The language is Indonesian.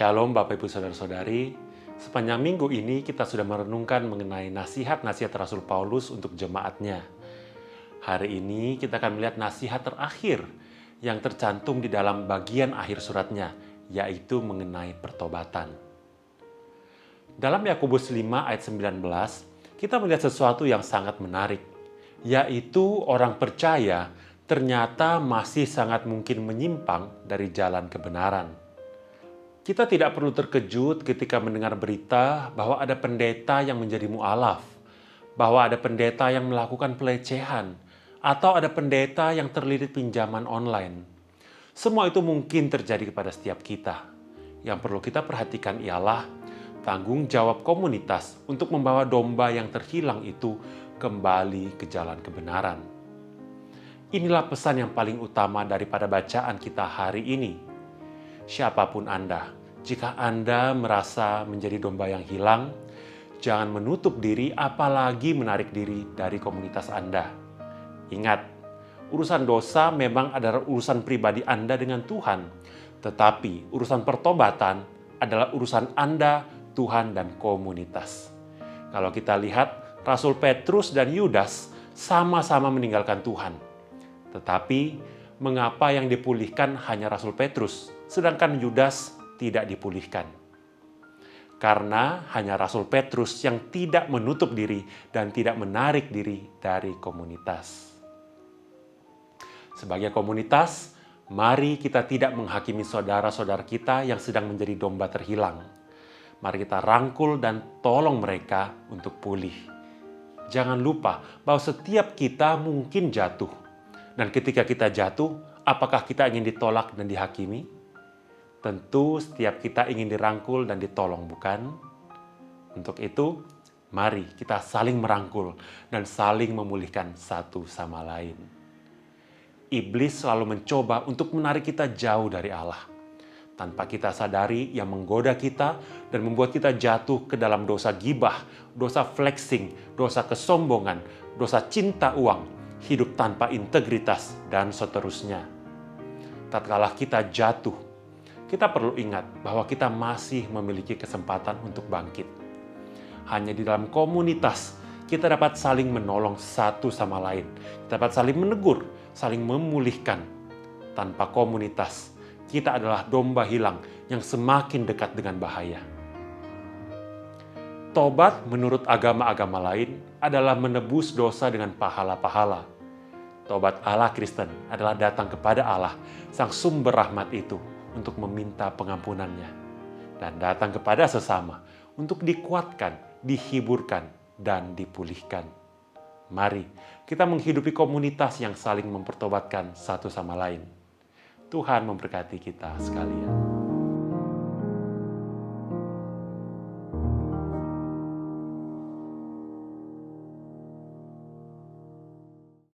Shalom Bapak Ibu Saudara-saudari. Sepanjang minggu ini kita sudah merenungkan mengenai nasihat-nasihat Rasul Paulus untuk jemaatnya. Hari ini kita akan melihat nasihat terakhir yang tercantum di dalam bagian akhir suratnya, yaitu mengenai pertobatan. Dalam Yakobus 5 ayat 19, kita melihat sesuatu yang sangat menarik, yaitu orang percaya ternyata masih sangat mungkin menyimpang dari jalan kebenaran. Kita tidak perlu terkejut ketika mendengar berita bahwa ada pendeta yang menjadi mu'alaf, bahwa ada pendeta yang melakukan pelecehan, atau ada pendeta yang terlilit pinjaman online. Semua itu mungkin terjadi kepada setiap kita. Yang perlu kita perhatikan ialah tanggung jawab komunitas untuk membawa domba yang terhilang itu kembali ke jalan kebenaran. Inilah pesan yang paling utama daripada bacaan kita hari ini. Siapapun Anda, jika Anda merasa menjadi domba yang hilang, jangan menutup diri apalagi menarik diri dari komunitas Anda. Ingat, urusan dosa memang adalah urusan pribadi Anda dengan Tuhan, tetapi urusan pertobatan adalah urusan Anda, Tuhan, dan komunitas. Kalau kita lihat, Rasul Petrus dan Yudas sama-sama meninggalkan Tuhan. Tetapi, mengapa yang dipulihkan hanya Rasul Petrus, sedangkan Yudas tidak dipulihkan? Karena hanya Rasul Petrus yang tidak menutup diri dan tidak menarik diri dari komunitas. Sebagai komunitas, mari kita tidak menghakimi saudara-saudara kita yang sedang menjadi domba terhilang. Mari kita rangkul dan tolong mereka untuk pulih. Jangan lupa bahwa setiap kita mungkin jatuh. Dan ketika kita jatuh, apakah kita ingin ditolak dan dihakimi? Tentu setiap kita ingin dirangkul dan ditolong, bukan? Untuk itu, mari kita saling merangkul dan saling memulihkan satu sama lain. Iblis selalu mencoba untuk menarik kita jauh dari Allah. Tanpa kita sadari, ia menggoda kita dan membuat kita jatuh ke dalam dosa gibah, dosa flexing, dosa kesombongan, dosa cinta uang, hidup tanpa integritas, dan seterusnya. Tatkala kita jatuh, kita perlu ingat bahwa kita masih memiliki kesempatan untuk bangkit. Hanya di dalam komunitas, kita dapat saling menolong satu sama lain. Kita dapat saling menegur, saling memulihkan. Tanpa komunitas, kita adalah domba hilang yang semakin dekat dengan bahaya. Tobat menurut agama-agama lain adalah menebus dosa dengan pahala-pahala. Tobat ala Kristen adalah datang kepada Allah, sang sumber rahmat itu, untuk meminta pengampunannya. Dan datang kepada sesama untuk dikuatkan, dihiburkan, dan dipulihkan. Mari kita menghidupi komunitas yang saling mempertobatkan satu sama lain. Tuhan memberkati kita sekalian.